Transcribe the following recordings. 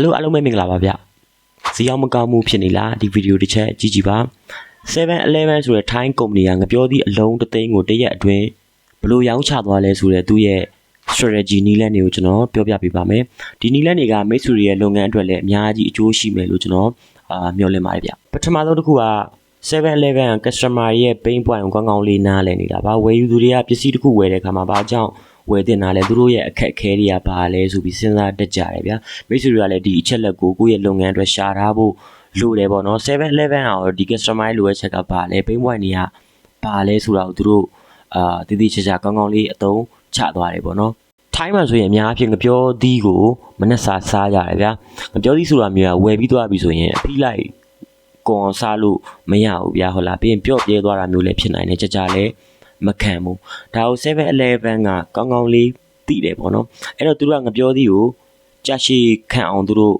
Hello အားလုံးပဲမင်္ဂလာပါဗျ။ဈေးရောက်မကောင်းမှုဖြစ်နေလားဒီဗီဒီယိုတစ်ချက်ကြည့်ကြည့်ပါ။ 7-Eleven ဆိုတဲ့ Thai ကုမ္ပဏီကငပြောသည့်အလုံးတစ်သိန်းကိုတစ်ရက်အတွင်းဘယ်လိုရောင်းချသွားလဲဆိုတဲ့သူ့ရဲ့ strategy နည်းလမ်းတွေကိုကျွန်တော်ပြောပြပေးပါမယ်။ဒီနည်းလမ်းတွေကမိတ်ဆွေတွေရဲ့လုပ်ငန်းအတွက်လည်းအများကြီးအကျိုးရှိမယ်လို့ကျွန်တော်မျှော်လင့်ပါတယ်ဗျ။ပထမဆုံးတစ်ခုက 7-Eleven customer ရဲ့ pain point ကိုကောင်းကောင်းလေးနားလည်နေတာပါ။ဝယ်ယူသူတွေကပစ္စည်းတစ်ခုဝယ်တဲ့အခါမှာဘာကြောင့်ဝယ်တင်တာလဲသူတို့ရဲ့အခက်အခဲတွေကဘာလဲဆိုပြီးစဉ်းစားတတ်ကြတယ်ဗျာမိတ်ဆွေတွေကလည်းဒီအချက်လက်ကိုကိုယ့်ရဲ့လုပ်ငန်းအတွက်ရှာထားဖို့လိုတယ်ပေါ့နော် 7-Eleven အောင်ဒီ customer ရဲ့လိုအပ်ချက်ကဘာလဲ pain point တွေကဘာလဲဆိုတာကိုသူတို့တည်တည်ချာချာကောင်းကောင်းလေးအသုံးချသွားတယ်ပေါ့နော်ထိုင်းမှာဆိုရင်အများအပြားငပြောသီးကိုမနှက်စာစားကြတယ်ဗျာငပြောသီးဆိုတာမျိုးကဝယ်ပြီးသွားပြီဆိုရင်အဖိလိုက်ကွန်စားလို့မရဘူးဗျာဟုတ်လားပြီးရင်ပြော့ပြဲသွားတာမျိုးလည်းဖြစ်နိုင်တယ်ကြလဲမခံဘူးဒါကို 7-Eleven ကကောင်းကောင်းလေးသိတယ်ပေါ့နော်အဲ့တော့သူတို့ကငပြောသီးကိုကြာရှည်ခံအောင်သူတို့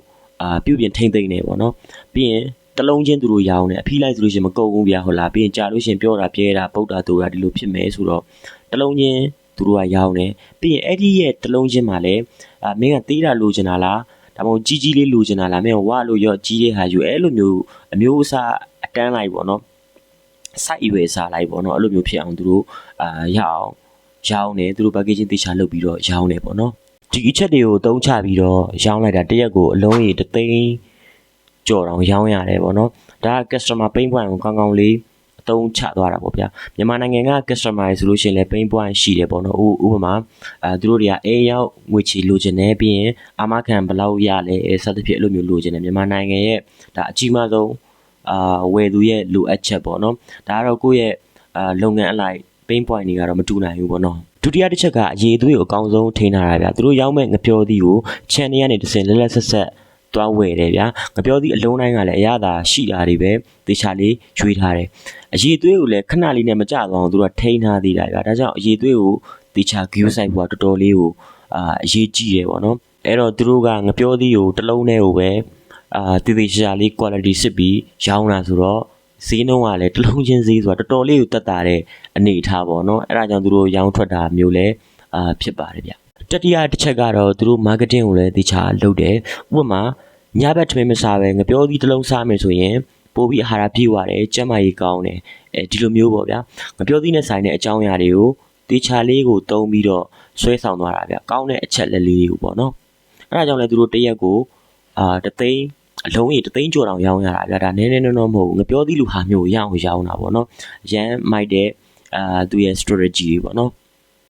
ပြုပြင်ထိမ့်သိမ့်နေပေါ့နော်ပြီးရင်တလုံးချင်းသူတို့ရောင်းတယ်အဖိလိုက်ဆိုလို့ရှိရင်မကုန်ဘူးဗျာဟုတ်လားပြီးရင်ကြာလို့ရှိရင်ပြောတာပြဲတာပုတ်တာတူတာဒီလိုဖြစ်မယ်ဆိုတော့တလုံးချင်းသူတို့ကရောင်းတယ်ပြီးရင်အဲ့ဒီရဲ့တလုံးချင်းမှာလည်းမင်းကသေးတာလိုချင်တာလားဒါမှမဟုတ်ကြီးကြီးလေးလိုချင်တာလားမင်းဝါလို့ရော့ကြီးတဲ့ဟာယူအဲ့လိုမျိုးအမျိုးအစားအတန်းလိုက်ပေါ့နော်စိုက်ရွယ်စားလိုက်ပေါ့နော်အဲ့လိုမျိုးဖြစ်အောင်သူတို့ရအောင်ရောင်းတယ်သူတို့ packaging တေချာလုပ်ပြီးတော့ရောင်းတယ်ပေါ့နော်ဒီအချက်တွေကိုသုံးချပြီးတော့ရောင်းလိုက်တာတရက်ကိုအလုံးကြီး3သိန်းကျော်တောင်ရောင်းရတယ်ပေါ့နော်ဒါက customer pain point ကိုကောင်းကောင်းလေးအသုံးချသွားတာပေါ့ဗျာမြန်မာနိုင်ငံက customer တွေဆိုလို့ရှိရင်လည်း pain point ရှိတယ်ပေါ့နော်ဥပမာသူတို့တွေကအေးရောက်ငွေချေလိုချင်တယ်ပြီးရင်အာမခံဘယ်လောက်ရလဲစသဖြင့်အဲ့လိုမျိုးလိုချင်တယ်မြန်မာနိုင်ငံရဲ့ဒါအကြီးမားဆုံးဝယ်သူရဲ့လိုအပ်ချက်ပေါ့နော်ဒါကတော့ကိုယ့်ရဲ့လုပ်ငန်းအလိုက် pain point တွေကတော့မတူနိုင်ဘူးပေါ့နော်ဒုတိယတစ်ချက်ကအရေးသွေးကိုအကောင်းဆုံးထိန်းထားတာဗျာသူတို့ရောက်မဲ့ငပြောသီးကို channel ကနေတစ်စင်လက်လက်ဆက်ဆက်သွားဝယ်တယ်ဗျာငပြောသီးအလုံးတိုင်းကလည်းအရသာရှိတာတွေပဲတေချာလေးရွေးထားတယ်အရေးသွေးကိုလည်းခဏလေးနဲ့မကြသွားအောင်သူတို့ထိန်းထားသေးတာဗျာဒါကြောင့်အရေးသွေးကိုတေချာ view site ကတော်တော်လေးကိုအရေးကြီးတယ်ပေါ့နော်အဲ့တော့သူတို့ကငပြောသီးကိုတစ်လုံးနဲ့ကိုပဲတေချာလေး quality စစ်ပြီးရောင်းတာဆိုတော့ဈေးနှုန်းကလည်းတစ်လုံးချင်းဈေးဆိုတာတော်တော်လေးကိုတက်တာတဲ့အနေထားပေါ့နော်အဲ့ဒါကြောင့်သူတို့ရောင်းထွက်တာမျိုးလည်းဖြစ်ပါတယ်ဗျတတိယတစ်ချက်ကတော့သူတို့ marketing ကိုလည်းတေချာလုပ်တယ်ဥပမာညဘက်ထမင်းမစားပဲငပြောသီးတစ်လုံးစားမယ်ဆိုရင်ပို့ပြီးအာဟာရပြည့်ဝတယ်ကျန်းမာရေးကောင်းတယ်ဒီလိုမျိုးပေါ့ဗျာငပြောသီးနဲ့ဆိုင်တဲ့အကြောင်းအရာတွေကိုတေချာလေးကိုတုံးပြီးတော့ဆွဲဆောင်သွားတာဗျကောင်းတဲ့အချက်လက်လေးတွေကိုပေါ့နော်အဲ့ဒါကြောင့်လည်းသူတို့တရက်ကိုတသိန်းအလုံးကြီး3သိန်းကျော်တောင်ရောင်းရတာဗျာဒါနည်းနည်းတော့မဟုတ်ဘူးငပြောသီးလူဟာမျိုးရောင်းတာပေါ့နော်ရမ်းမိုက်တဲ့သူရဲ့ strategy တွေပေါ့နော်